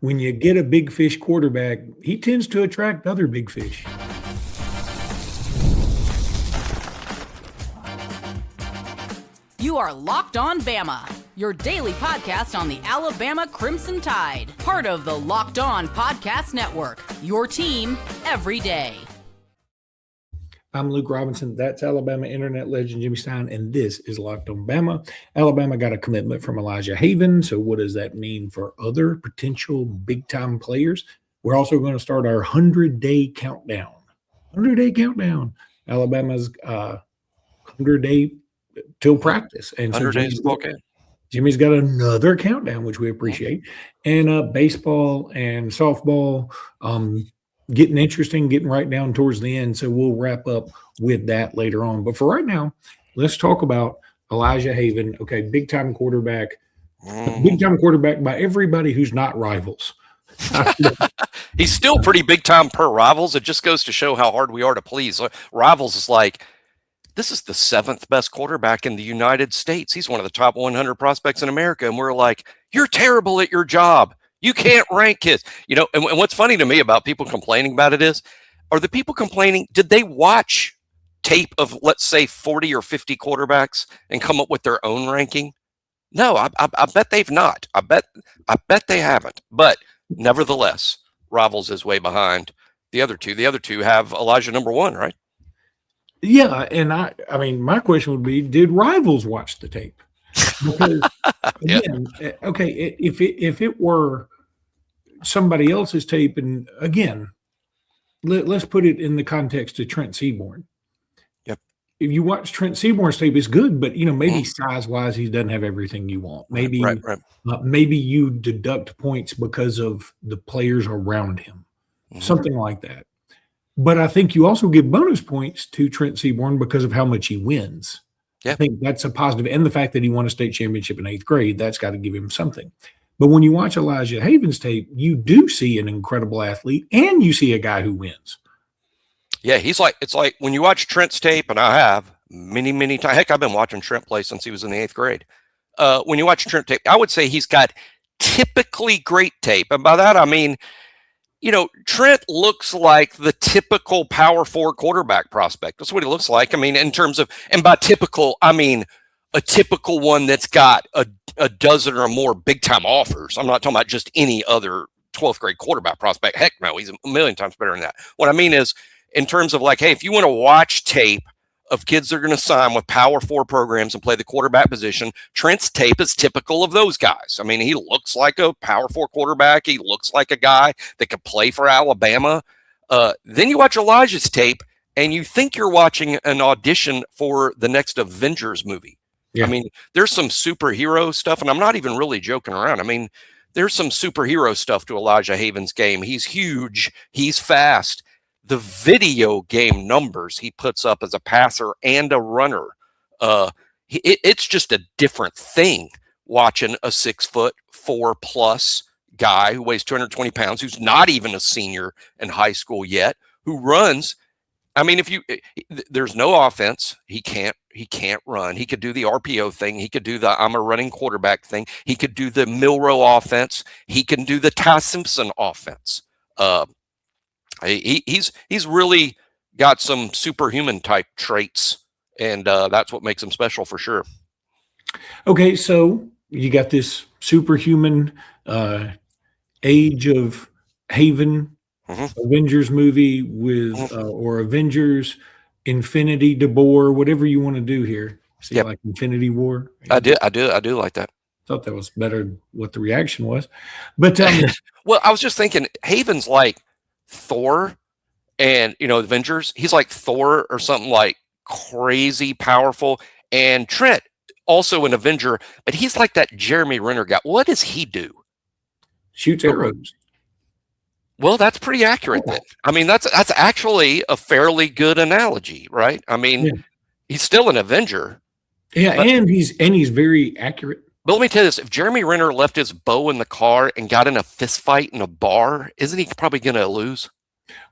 when you get a big fish quarterback, he tends to attract other big fish. You are Locked On Bama, your daily podcast on the Alabama Crimson Tide, part of the Locked On Podcast Network, your team every day. I'm Luke Robinson. That's Alabama internet legend Jimmy Stein, and this is Locked On Bama. Alabama got a commitment from Elijah Haven, so what does that mean for other potential big-time players? We're also going to start our 100-day countdown. 100-day countdown. Alabama's 100-day till practice. And so Jimmy's got another countdown, which we appreciate. And baseball and softball getting interesting, getting right down towards the end. So we'll wrap up with that later on. But for right now, let's talk about Elijah Haven. Okay, big-time quarterback. Big-time quarterback by everybody who's not rivals. He's still pretty big-time per rivals. It just goes to show how hard we are to please. Rivals is like, this is the 7th best quarterback in the United States. He's one of the top 100 prospects in America. And we're like, you're terrible at your job. You can't rank kids. You know, and what's funny to me about people complaining about it is, are the people complaining, did they watch tape of, let's say, 40 or 50 quarterbacks and come up with their own ranking? No, I bet they've not. I bet they haven't. But nevertheless, Rivals is way behind the other two. The other two have Elijah number 1, right? Yeah, and I mean, my question would be, did Rivals watch the tape? Because, again, okay, if it were somebody else's tape, and again, let's put it in the context of Trent Seaborn. Yep. If you watch Trent Seaborn's tape, it's good, but, you know, maybe size-wise, he doesn't have everything you want. Maybe, right. Maybe you deduct points because of the players around him, something like that. But I think you also give bonus points to Trent Seaborn because of how much he wins. Yeah. I think that's a positive. And the fact that he won a state championship in 8th grade, that's got to give him something. But when you watch Elijah Haven's tape, you do see an incredible athlete and you see a guy who wins. Yeah, it's like when you watch Trent's tape, and I have many, many times. Heck, I've been watching Trent play since he was in the 8th grade. When you watch Trent tape, I would say he's got typically great tape. And by that, I mean, you know, Trent looks like the typical power 4 quarterback prospect. That's what he looks like. I mean, in terms of, and by typical, I mean a typical one that's got a dozen or more big-time offers. I'm not talking about just any other 12th grade quarterback prospect. Heck no, he's a million times better than that. What I mean is, in terms of like, hey, if you want to watch tape of kids that are going to sign with power 4 programs and play the quarterback position, Trent's tape is typical of those guys. I mean, he looks like a power 4 quarterback. He looks like a guy that could play for Alabama. Then you watch Elijah's tape and you think you're watching an audition for the next Avengers movie. Yeah. I mean, there's some superhero stuff, and I'm not even really joking around. I mean, there's some superhero stuff to Elijah Haven's game. He's huge. He's fast. The video game numbers he puts up as a passer and a runner, it's just a different thing watching a 6'4+ guy who weighs 220 pounds, who's not even a senior in high school yet, who runs. I mean, there's no offense, he can't run. He could do the RPO thing. He could do the I'm a running quarterback thing. He could do the Milrow offense. He can do the Ty Simpson offense. He's really got some superhuman type traits, and that's what makes him special for sure. Okay, so you got this superhuman Age of Haven Avengers movie with or Avengers Infinity DeBoer, whatever you want to do here. See, like Infinity War. I do like that. Thought that was better what the reaction was, but well, I was just thinking Haven's like Thor, and you know, Avengers, he's like Thor or something, like crazy powerful. And Trent, also an Avenger, but he's like that Jeremy Renner guy. What does he do? Shoots arrows. Well, that's pretty accurate then. I mean, that's actually a fairly good analogy, right? I mean, he's still an Avenger. Yeah, and he's very accurate. But let me tell you this, if Jeremy Renner left his bow in the car and got in a fist fight in a bar, isn't he probably going to lose?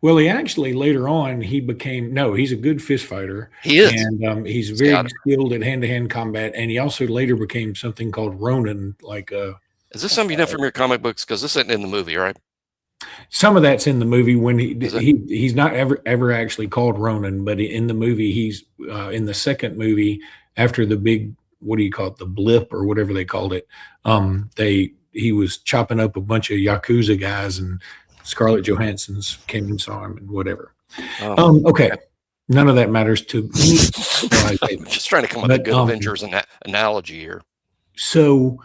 Well, he actually later on, he's a good fist fighter. He is. And he's very skilled at hand-to-hand combat. And he also later became something called Ronin, like Is this something you know from your comic books? Because this isn't in the movie, right? Some of that's in the movie when Is it? he's not ever actually called Ronan, but in the movie he's in the second movie after the big, what do you call it, the blip or whatever they called it. He was chopping up a bunch of Yakuza guys, and Scarlett Johansson's came and saw him and whatever. Okay. None of that matters to me. I'm just trying to come up with a good Avengers analogy here. So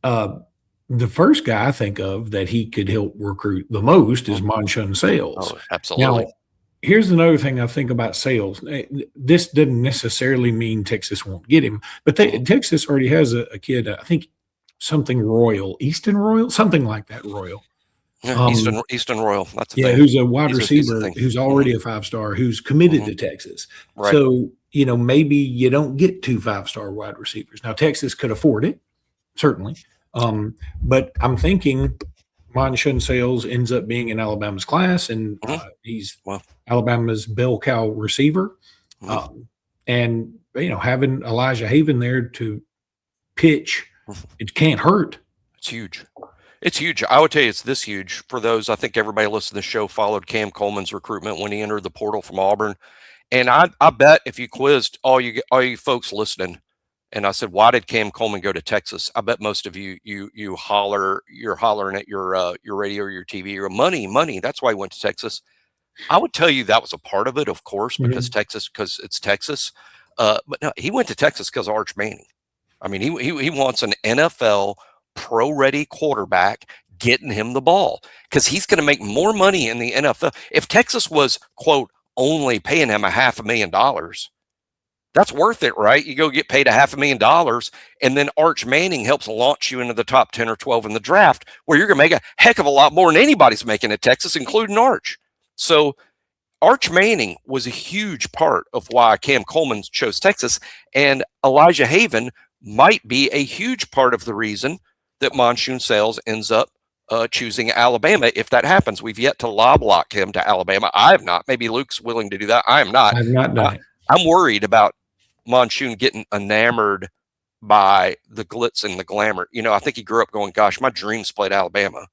the first guy I think of that he could help recruit the most is Monshun Sales. Oh, absolutely. Now, here's another thing I think about Sales. This doesn't necessarily mean Texas won't get him, but Texas already has a kid, I think something Royal, Easton Royal, something like that, Royal. Yeah, Easton Royal. That's thing. Who's a wide receiver who's already a 5-star who's committed to Texas. Right. So, maybe you don't get 2 5-star wide receivers. Now, Texas could afford it, certainly. But I'm thinking Monshun Sales ends up being in Alabama's class, and he's Alabama's bell cow receiver. And, having Elijah Haven there to pitch, it can't hurt. It's huge. It's huge. I would tell you it's this huge. For those, I think everybody listening to the show followed Cam Coleman's recruitment when he entered the portal from Auburn. And I bet if you quizzed all you folks listening, and I said, why did Cam Coleman go to Texas? I bet most of you're hollering at your radio or your TV, or money. That's why he went to Texas. I would tell you that was a part of it, of course, because because it's Texas. But no, he went to Texas because of Arch Manning. I mean, he wants an NFL pro-ready quarterback getting him the ball because he's going to make more money in the NFL. If Texas was, quote, only paying him $500,000, that's worth it, right? You go get paid $500,000, and then Arch Manning helps launch you into the top 10 or 12 in the draft, where you're going to make a heck of a lot more than anybody's making at Texas, including Arch. So Arch Manning was a huge part of why Cam Coleman chose Texas, and Elijah Haven might be a huge part of the reason that Monshun Sales ends up choosing Alabama if that happens. We've yet to lob lock him to Alabama. I have not. Maybe Luke's willing to do that. I am not. I've not done it. I'm worried about Monshun getting enamored by the glitz and the glamour. I think he grew up going, gosh, my dreams played Alabama.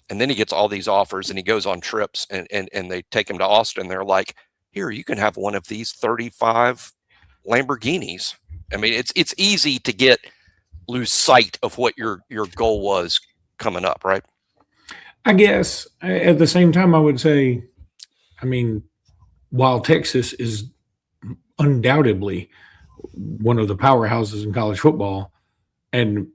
And then he gets all these offers and he goes on trips and they take him to Austin. They're like, here, you can have one of these 35 Lamborghinis. I mean, it's easy to lose sight of what your goal was coming up, right? I guess at the same time, I would say, while Texas is undoubtedly one of the powerhouses in college football, and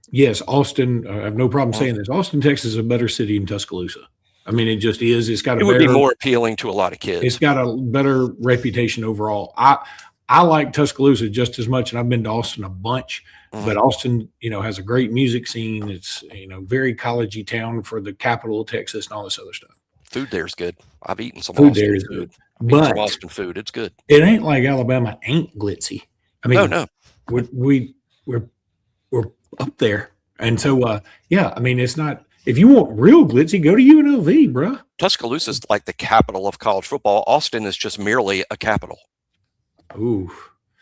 yes, Austin, I have no problem saying this, Austin, Texas is a better city than Tuscaloosa. It just is. It's got would be more appealing to a lot of kids. It's got a better reputation overall. I like Tuscaloosa just as much, and I've been to Austin a bunch. But Austin, has a great music scene. It's, very collegey town for the capital of Texas and all this other stuff. Food there's good. I've eaten some food Austin there is food. Good. But some Austin food. It's good. It ain't like Alabama ain't glitzy. No. We're up there. And so, it's not, if you want real glitzy, go to UNLV, bro. Tuscaloosa is like the capital of college football. Austin is just merely a capital. Ooh.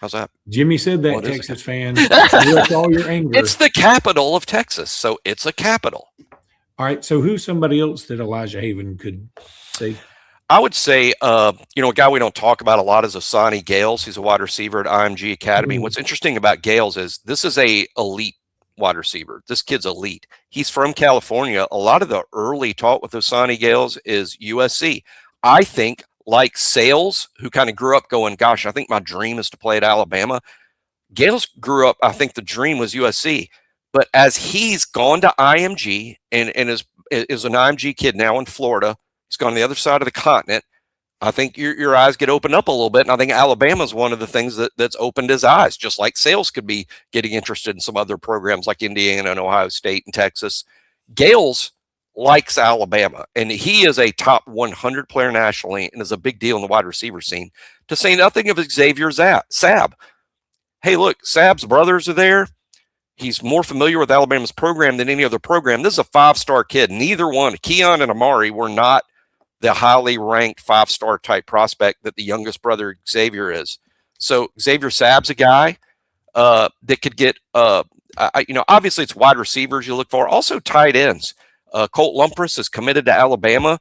How's that? Jimmy said that, Texas fan. That's all your anger. It's the capital of Texas, so it's a capital. All right, so who's somebody else that Elijah Haven could say? I would say, a guy we don't talk about a lot is Osani Gales. He's a wide receiver at IMG Academy. What's interesting about Gales is this is a elite wide receiver. This kid's elite. He's from California. A lot of the early talk with Osani Gales is USC. I think, like Sales, who kind of grew up going, gosh, I think my dream is to play at Alabama. Gales grew up, I think the dream was USC. But as he's gone to IMG and is an IMG kid now in Florida, he's gone to the other side of the continent. I think your eyes get opened up a little bit. And I think Alabama's one of the things that's opened his eyes, just like Sales could be getting interested in some other programs like Indiana and Ohio State and Texas. Gales likes Alabama, and he is a top 100 player nationally and is a big deal in the wide receiver scene, to say nothing of Xavier Sab. Hey, look, Sab's brothers are there. He's more familiar with Alabama's program than any other program. This is a 5-star kid. Neither one, Keon and Amari, were not the highly ranked 5-star type prospect that the youngest brother Xavier is. So Xavier Sab's a guy that could get Obviously it's wide receivers you look for. Also tight ends. Colt Lumpras is committed to Alabama.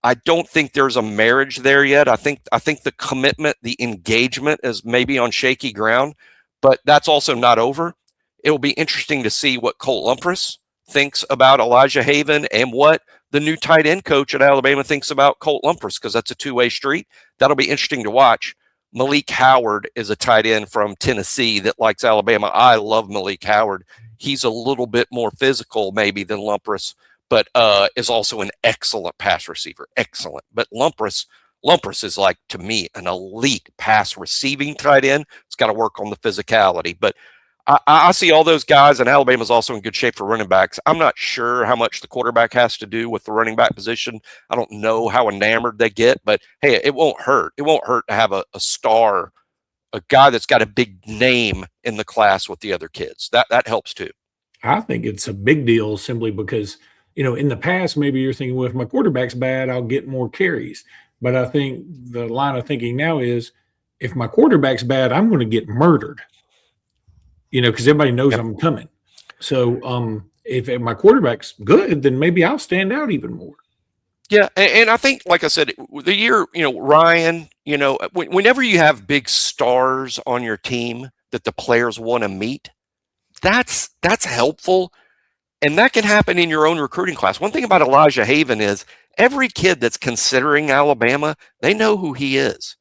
I don't think there's a marriage there yet. I think the commitment, the engagement is maybe on shaky ground, but that's also not over. It will be interesting to see what Colt Lumpras thinks about Elijah Haven and what the new tight end coach at Alabama thinks about Colt Lumpras, because that's a two-way street. That'll be interesting to watch. Malik Howard is a tight end from Tennessee that likes Alabama. I love Malik Howard. He's a little bit more physical maybe than Lumpras, but is also an excellent pass receiver. Excellent. But Lumpras is, like, to me, an elite pass receiving tight end. It's got to work on the physicality. But I see all those guys, and Alabama's also in good shape for running backs. I'm not sure how much the quarterback has to do with the running back position. I don't know how enamored they get, but hey, it won't hurt. It won't hurt to have a star, a guy that's got a big name in the class with the other kids. That helps too. I think it's a big deal simply because, in the past, maybe you're thinking, well, if my quarterback's bad, I'll get more carries. But I think the line of thinking now is, if my quarterback's bad, I'm going to get murdered. Because everybody knows I'm coming. So if my quarterback's good, then maybe I'll stand out even more. Yeah, and I think, like I said, the year, Ryan, whenever you have big stars on your team that the players want to meet, that's helpful. And that can happen in your own recruiting class. One thing about Elijah Haven is every kid that's considering Alabama, they know who he is.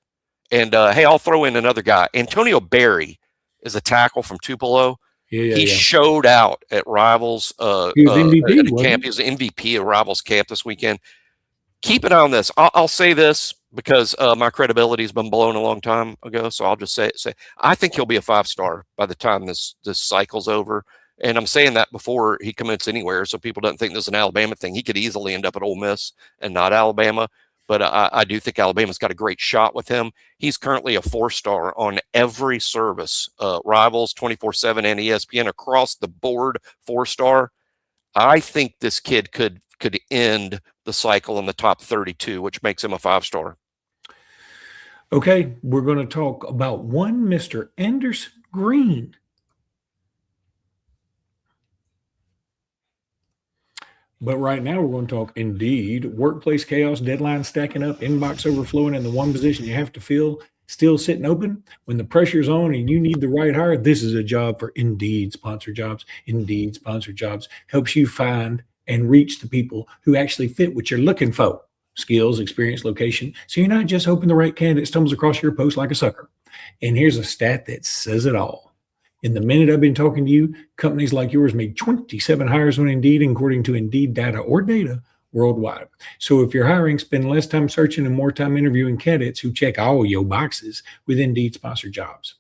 And, hey, I'll throw in another guy. Antonio Berry is a tackle from Tupelo. He showed out at Rivals he was MVP, at camp. He was the MVP of Rivals camp this weekend. Keep an eye on this. I'll say this because my credibility has been blown a long time ago. So I'll just say I think he'll be a 5-star by the time this cycle's over. And I'm saying that before he commits anywhere, so people don't think this is an Alabama thing. He could easily end up at Ole Miss and not Alabama. But I do think Alabama's got a great shot with him. He's currently a 4-star on every service, Rivals, 24/7, and ESPN, across the board, 4-star. I think this kid could end the cycle in the top 32, which makes him a 5-star. Okay, we're going to talk about one Mr. Anderson Green. But right now, we're going to talk Indeed, workplace chaos, deadlines stacking up, inbox overflowing, and the one position you have to fill still sitting open. When the pressure's on and you need the right hire, this is a job for Indeed Sponsored Jobs. Indeed Sponsored Jobs helps you find and reach the people who actually fit what you're looking for. Skills, experience, location. So you're not just hoping the right candidate stumbles across your post like a sucker. And here's a stat that says it all. In the minute I've been talking to you, companies like yours made 27 hires on Indeed, according to Indeed data worldwide. So if you're hiring, spend less time searching and more time interviewing candidates who check all your boxes with Indeed Sponsored Jobs.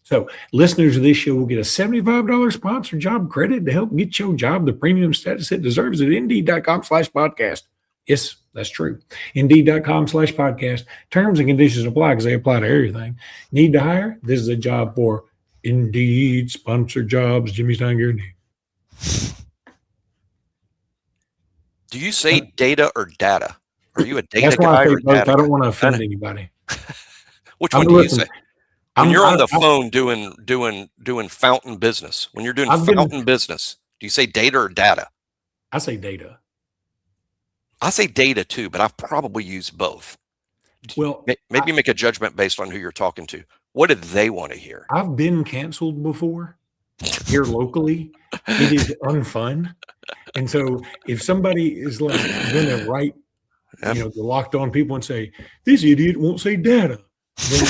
So listeners of this show will get a $75 sponsored job credit to help get your job the premium status it deserves at Indeed.com/podcast. Yes, that's true. Indeed.com/podcast. Terms and conditions apply because they apply to everything. Need to hire? This is a job for Indeed Sponsored Jobs. Jimmy Stein guarantee. Do you say data or data? Are you a data That's why guy I say or both. data? I don't want to offend anybody. Which one do you say? When you're on the phone doing fountain business, when you're doing fountain business, do you say data or data? I say data. I say data too, but I've probably used both. Well, maybe make a judgment based on who you're talking to. What did they want to hear? I've been canceled before here locally. It is unfun. And so if somebody is like going to write, the locked on people and say, this idiot won't say data, then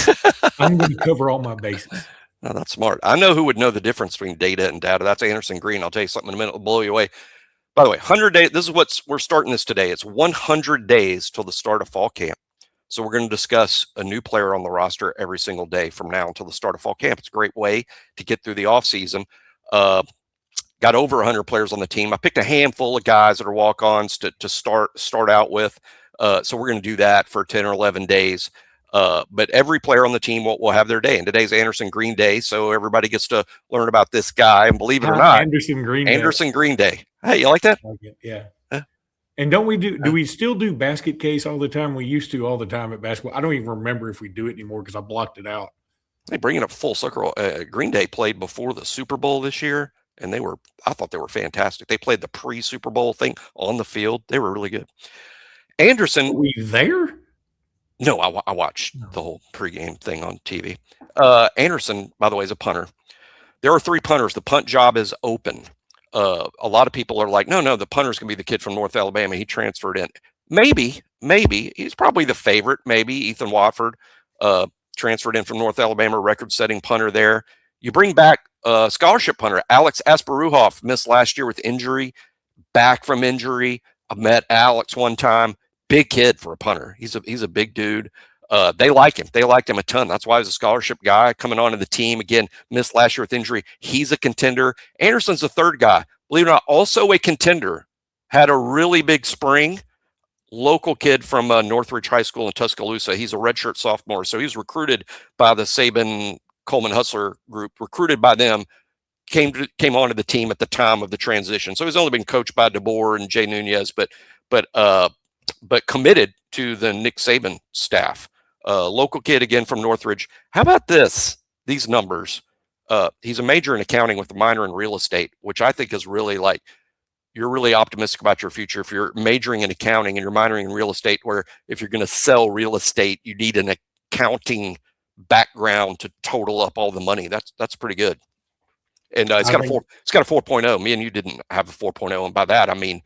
I'm going to cover all my bases. No, that's smart. I know who would know the difference between data and data. That's Anderson Green. I'll tell you something in a minute. It'll blow you away. By the way, 100 days. This is we're starting this today. It's 100 days till the start of fall camp. So we're going to discuss a new player on the roster every single day from now until the start of fall camp. It's a great way to get through the offseason. Got over 100 players on the team. I picked a handful of guys that are walk-ons to start out with. So we're going to do that for 10 or 11 days. But every player on the team will have their day. And today's Anderson Green Day, so everybody gets to learn about this guy. And believe it or not, Anderson Green Day. Hey, you like that? I like it, yeah. And don't we do we still do basket case all the time? We used to all the time at basketball. I don't even remember if we do it anymore because I blocked it out. Hey, bringing up full circle, Green Day played before the Super Bowl this year. and I thought they were fantastic. They played the pre-Super Bowl thing on the field. They were really good. Anderson. Were you there? No, I watched the whole pregame thing on TV. Anderson, by the way, is a punter. There are 3 punters. The punt job is open. A lot of people are like, no, the punter's going to be the kid from North Alabama. He transferred in. Maybe. He's probably the favorite. Maybe Ethan Wofford transferred in from North Alabama, record-setting punter there. You bring back scholarship punter. Alex Asparuhoff missed last year with injury, back from injury. I met Alex one time. Big kid for a punter. He's a big dude. They like him. They liked him a ton. That's why he's a scholarship guy coming onto the team. Again, missed last year with injury. He's a contender. Anderson's the 3rd guy. Believe it or not, also a contender. Had a really big spring. Local kid from Northridge High School in Tuscaloosa. He's a redshirt sophomore. So he was recruited by the Saban Coleman Hustler group, recruited by them, came onto the team at the time of the transition. So he's only been coached by DeBoer and Jay Nunez, but committed to the Nick Saban staff. Local kid again from Northridge. How about these numbers? He's a major in accounting with a minor in real estate, which I think is really like, you're really optimistic about your future if you're majoring in accounting and you're minoring in real estate, where if you're going to sell real estate, you need an accounting background to total up all the money. That's pretty good. And it's got a 4.0. Me and you didn't have a 4.0, and by that I mean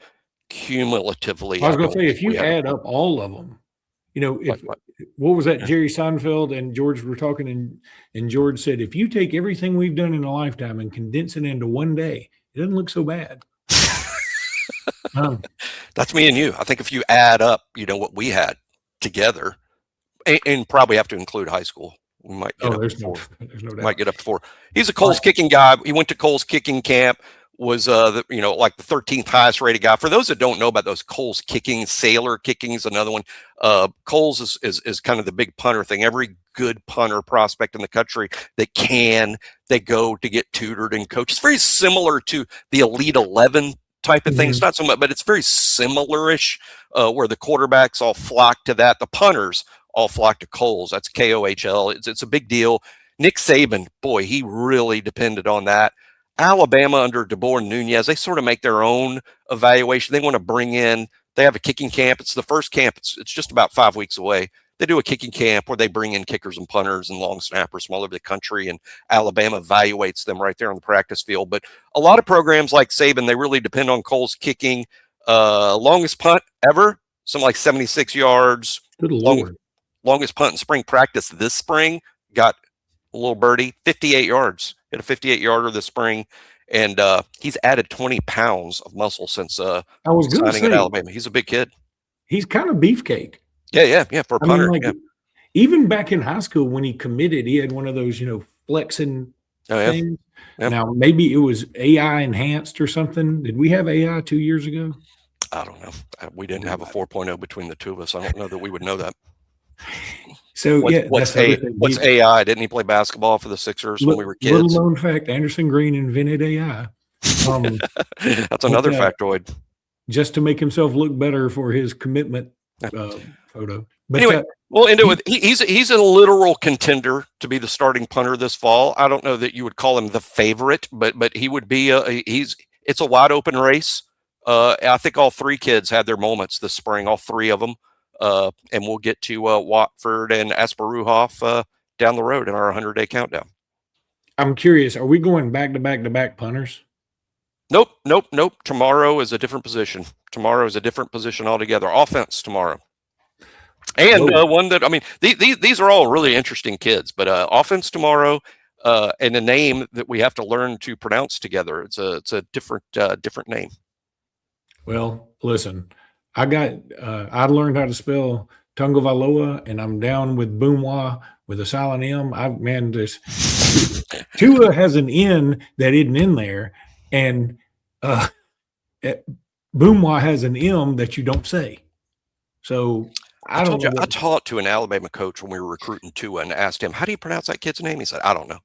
cumulatively. I was going to say, if you add up all of them, what was that? Jerry Seinfeld and George were talking, and George said, if you take everything we've done in a lifetime and condense it into one day, it doesn't look so bad. That's me and you. I think if you add up, what we had together, and probably have to include high school, we might get up to 4. There's no doubt. Might get up to 4. He's a Coles kicking guy. He went to Coles kicking camp. Was like the 13th highest rated guy. For those that don't know about those Coles kicking, Sailor kicking is another one. Coles is kind of the big punter thing. Every good punter prospect in the country they go to get tutored and coached. It's very similar to the Elite 11 type of thing. It's not so much, but it's very similar-ish, where the quarterbacks all flock to that. The punters all flock to Coles. That's KOHL. It's a big deal. Nick Saban, boy, he really depended on that. Alabama under DeBoer and Nunez, they sort of make their own evaluation. They want to bring in, they have a kicking camp. It's the first camp. It's just about 5 weeks away. They do a kicking camp where they bring in kickers and punters and long snappers from all over the country, and Alabama evaluates them right there on the practice field. But a lot of programs like Saban, they really depend on Coles kicking. Longest punt ever, something like 76 yards. Good Lord. Longest punt in spring practice this spring, got a little birdie, 58 yards. Hit a 58-yarder this spring, and he's added 20 pounds of muscle since signing at Alabama. He's a big kid. He's kind of beefcake. Yeah, for a punter. Even back in high school when he committed, he had one of those, flexing things. Yeah. Now, maybe it was AI enhanced or something. Did we have AI 2 years ago? I don't know. We didn't have a 4.0 between the two of us. I don't know that we would know that. So what's AI? Didn't he play basketball for the Sixers when we were kids? Little known fact: Anderson Green invented AI. That's another factoid. Just to make himself look better for his commitment photo. But anyway, we'll end it with he's a literal contender to be the starting punter this fall. I don't know that you would call him the favorite, but he would be. It's a wide open race. I think all 3 kids had their moments this spring. All 3 of them. And we'll get to Watford and Asparuhoff down the road in our 100-day countdown. I'm curious, are we going back-to-back punters? Nope. Tomorrow is a different position. Tomorrow is a different position altogether. Offense tomorrow. And one that, these are all really interesting kids, but offense tomorrow and a name that we have to learn to pronounce together. It's a different name. Well, listen. I learned how to spell Tungavailoa, and I'm down with Boomwa with a silent M. Tua has an N that isn't in there, and Boomwa has an M that you don't say. So I don't know. I talked to an Alabama coach when we were recruiting Tua and asked him, how do you pronounce that kid's name? He said, I don't know.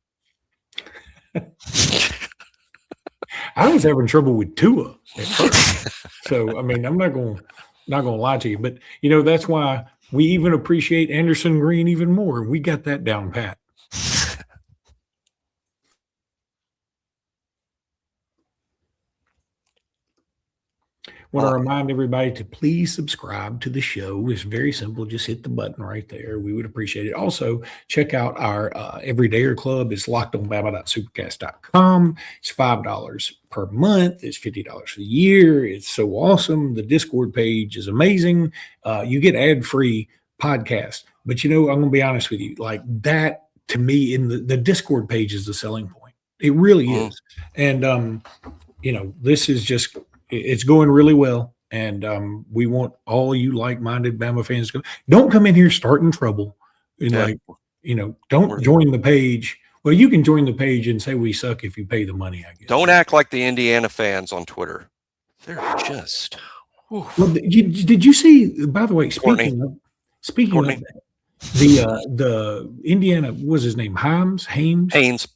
I was having trouble with Tua at first. So, I'm not going to lie to you, but that's why we even appreciate Anderson Green even more. We got that down pat. Want to remind everybody to please subscribe to the show. It's very simple. Just hit the button right there. We would appreciate it. Also, check out our Everydayer Club. It's lockedonbama.supercast.com. It's $5 per month. It's $50 for the year. It's so awesome. The Discord page is amazing. You get ad-free podcasts. But, I'm going to be honest with you. Like that, to me, in the Discord page is the selling point. It really is. And, this is just – it's going really well, and we want all you like-minded Bama fans to go. Don't come in here starting trouble. Don't join the page. Well, you can join the page and say we suck if you pay the money, I guess. Don't act like the Indiana fans on Twitter. They're just. Well, did you see? By the way, speaking of that, the Indiana, what was his name? Brian Haynes,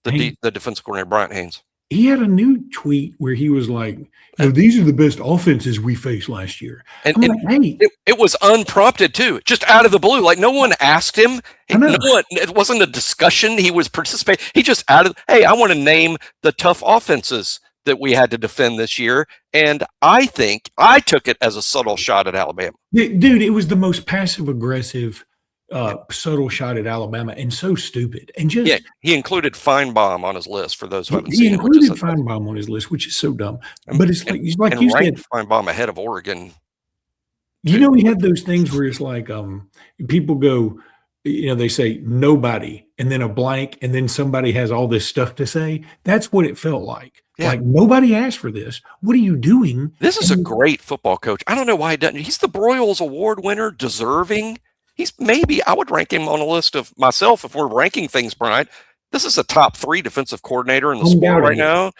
the defensive coordinator, Brian Haynes. He had a new tweet where he was like, these are the best offenses we faced last year. And it was unprompted too, just out of the blue. Like no one asked him. It wasn't a discussion. He was participating. He just I want to name the tough offenses that we had to defend this year. And I think I took it as a subtle shot at Alabama. Dude, it was the most passive aggressive subtle shot at Alabama, and so stupid. And just he included Feinbaum on his list for those who haven't seen it. He included Feinbaum on his list, which is so dumb. But it's like you said, Feinbaum ahead of Oregon. He had those things where it's like people go, they say nobody, and then a blank, and then somebody has all this stuff to say. That's what it felt like. Yeah. Like nobody asked for this. What are you doing? This is a great football coach. I don't know why he doesn't. He's the Broyles Award winner, deserving. I would rank him on a list of myself if we're ranking things, Brian. This is a top 3 defensive coordinator in the sport right now.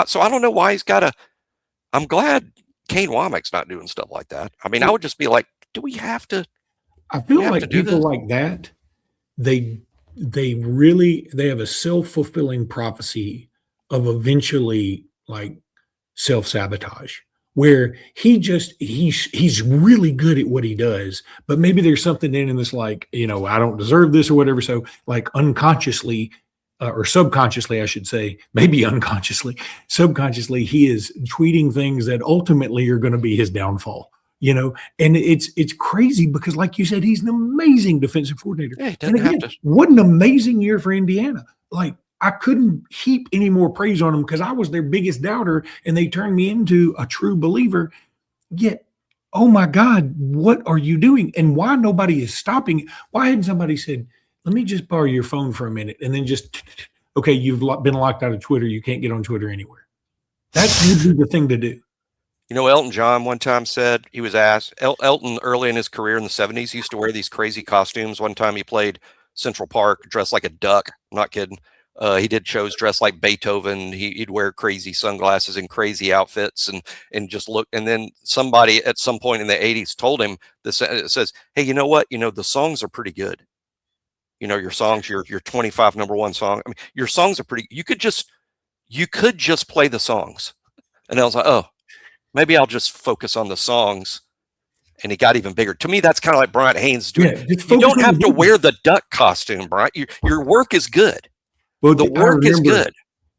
So I don't know why he's got a – I'm glad Kane Womack's not doing stuff like that. I mean, I would just be like, do we have to – I feel like people like that, they have a self-fulfilling prophecy of eventually like self-sabotage. Where he's really good at what he does, but maybe there's something in him that's like, I don't deserve this or whatever. So like unconsciously or subconsciously, I should say, maybe unconsciously, subconsciously, he is tweeting things that ultimately are going to be his downfall, and it's crazy because like you said, he's an amazing defensive coordinator. Yeah, and again, what an amazing year for Indiana. Like, I couldn't heap any more praise on them because I was their biggest doubter and they turned me into a true believer. Yet, oh my God, what are you doing? And why nobody is stopping? Why hadn't somebody said, let me just borrow your phone for a minute and then just, okay, you've been locked out of Twitter. You can't get on Twitter anywhere. That would be the thing to do. Elton John one time said, he was asked, Elton early in his career in the 70s used to wear these crazy costumes. One time he played Central Park dressed like a duck. I'm not kidding. He did shows dressed like Beethoven. He'd wear crazy sunglasses and crazy outfits and just look. And then somebody at some point in the 80s told him this. It says, hey, you know what? The songs are pretty good. Your songs, your 25 number one song. I mean, your songs are pretty. You could just play the songs. And I was like, oh, maybe I'll just focus on the songs. And he got even bigger. To me, that's kind of like Brian Haynes doing. Yeah, you don't have to wear the duck costume, Brian. Your work is good. Well, the work is good.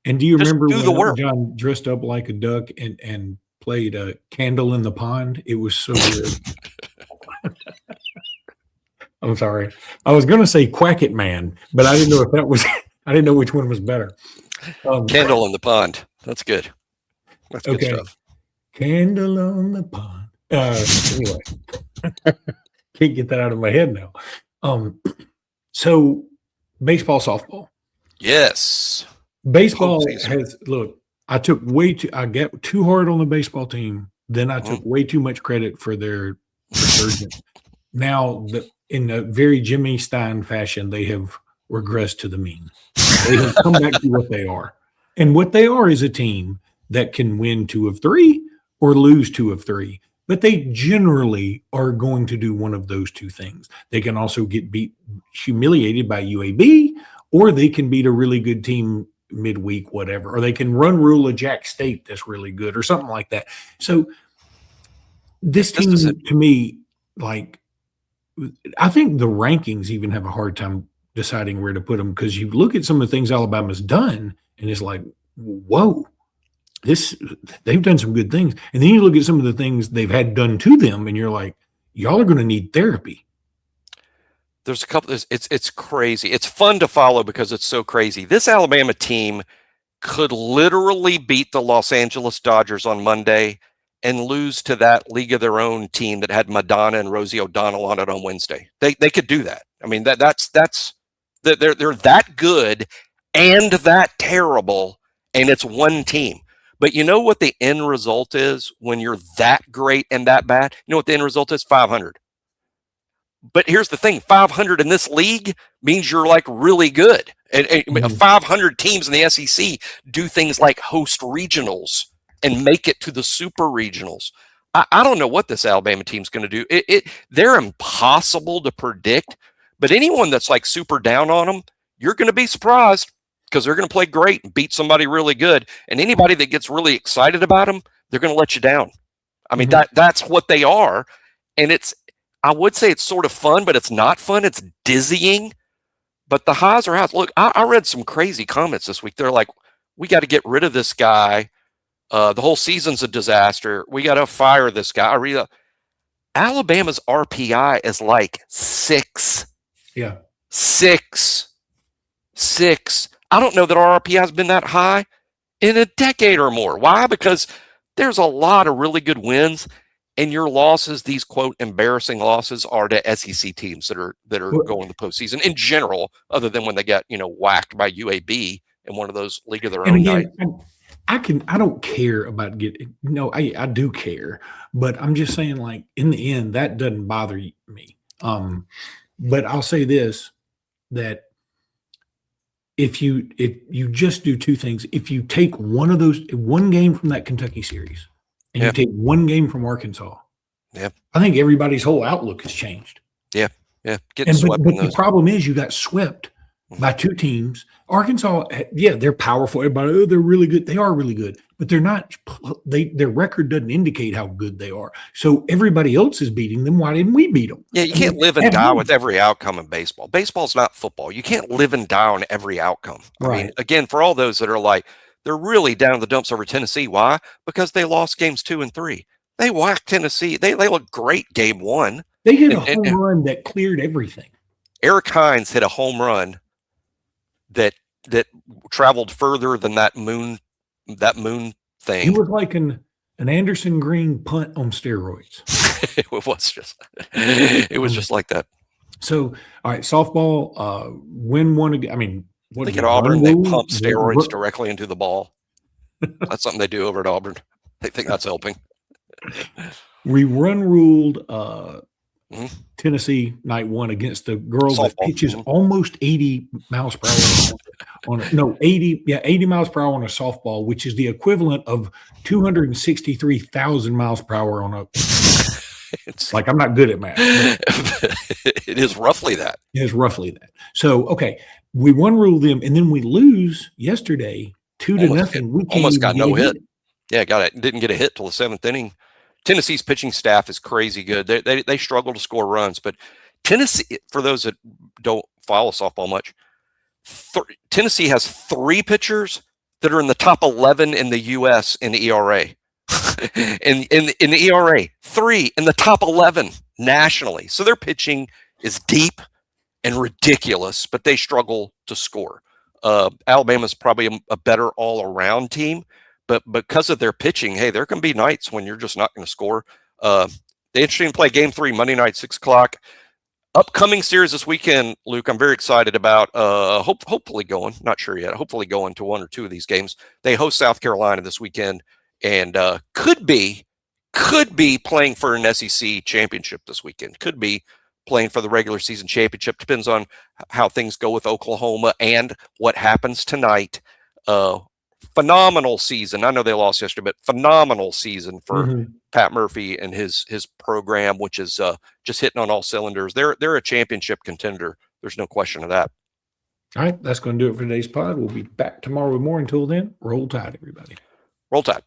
And do you remember when John dressed up like a duck and played a Candle in the Pond? It was so good. I'm sorry. I was going to say Quack It Man, but I didn't know if that was – I didn't know which one was better. Candle in the Pond. That's good. That's good stuff. Candle on the Pond. Anyway. Can't get that out of my head now. So baseball, softball. Yes. Baseball has I got too hard on the baseball team. Then I took way too much credit for their resurgence. Now, in a very Jimmy Stein fashion, they have regressed to the mean. They have come back to what they are. And what they are is a team that can win 2 of 3 or lose 2 of 3. But they generally are going to do one of those 2 things. They can also get humiliated by UAB, or they can beat a really good team midweek, whatever, or they can rule a Jack State that's really good or something like that. So this team, to me, like, I think the rankings even have a hard time deciding where to put them because you look at some of the things Alabama's done and it's like, whoa. they've done some good things. And then you look at some of the things they've had done to them, and you're like, y'all are going to need therapy. There's a couple. It's crazy. It's fun to follow because it's so crazy. This Alabama team could literally beat the Los Angeles Dodgers on Monday and lose to that league of their own team that had Madonna and Rosie O'Donnell on it on Wednesday. They could do that. I mean, that's they're that good and that terrible, and it's one team. But you know what the end result is when you're that great and that bad? You know what the end result is? 500. But here's the thing, 500 in this league means you're like really good. And 500 teams in the SEC do things like host regionals and make it to the super regionals. I don't know what this Alabama team's going to do. They're impossible to predict, but anyone that's like super down on them, you're going to be surprised because they're going to play great and beat somebody really good. And anybody that gets really excited about them, they're going to let you down. I mean, that's what they are. And I would say it's sort of fun, but it's not fun. It's dizzying. But the highs are highs. Look, I read some crazy comments this week. They're like, we got to get rid of this guy. The whole season's a disaster. We got to fire this guy. I read Alabama's RPI is like 6. Yeah. 6. I don't know that our RPI has been that high in a decade or more. Why? Because there's a lot of really good wins. And your losses, these quote embarrassing losses, are to SEC teams that are going to the postseason in general, other than when they got whacked by UAB in one of those league of their own night. I don't care about getting. No, I do care, but I'm just saying, like, in the end, that doesn't bother me. But I'll say this: that if you just do two things, if you take one game from that Kentucky series. And you take one game from Arkansas. Yeah. I think everybody's whole outlook has changed. Yeah. Yeah. Getting swept. But the problem is you got swept by two teams. Arkansas, they're powerful. Everybody, they're really good. They are really good, but they're not. Their record doesn't indicate how good they are. So everybody else is beating them. Why didn't we beat them? Yeah, you can't live and die with every outcome in baseball. Baseball's not football. You can't live and die on every outcome. I mean, again, for all those that are like, they're really down in the dumps over Tennessee. Why? Because they lost games 2 and 3. They whacked Tennessee. They looked great game 1. They hit a home run that cleared everything. Eric Hines hit a home run that traveled further than that moon thing. It was like an Anderson Green punt on steroids. It was just like that. So, all right, softball, win one again. I mean, I think at Auburn, they pump steroids directly into the ball. That's something they do over at Auburn. They think that's helping. We ruled Tennessee night 1 against the girl that pitches almost 80 miles per hour 80 miles per hour on a softball, which is the equivalent of 263,000 miles per hour on a. It's like, I'm not good at math. It is roughly that. It is roughly that. So, okay, we ruled them, and then we lose yesterday 2-0. We almost got no hit. Yeah, didn't get a hit till the 7th inning. Tennessee's pitching staff is crazy good. They struggle to score runs, but Tennessee, for those that don't follow softball much, Tennessee has 3 pitchers that are in the top 11 in the U.S. in the ERA. in the ERA, 3 in the top 11 nationally. So their pitching is deep and ridiculous, but they struggle to score. Alabama's probably a better all-around team, but because of their pitching, hey, there can be nights when you're just not going to score. They interesting to play Game 3 Monday night, 6:00. Upcoming series this weekend, Luke, I'm very excited about. Hopefully going, not sure yet. Hopefully going to 1 or 2 of these games. They host South Carolina this weekend, and could be playing for an SEC championship this weekend. Could be playing for the regular season championship. Depends on how things go with Oklahoma and what happens tonight. Phenomenal season. I know they lost yesterday, but phenomenal season for Pat Murphy and his program, which is just hitting on all cylinders. They're a championship contender. There's no question of that. All right, that's going to do it for today's pod. We'll be back tomorrow with more. Until then, roll tide, everybody. Roll Tide.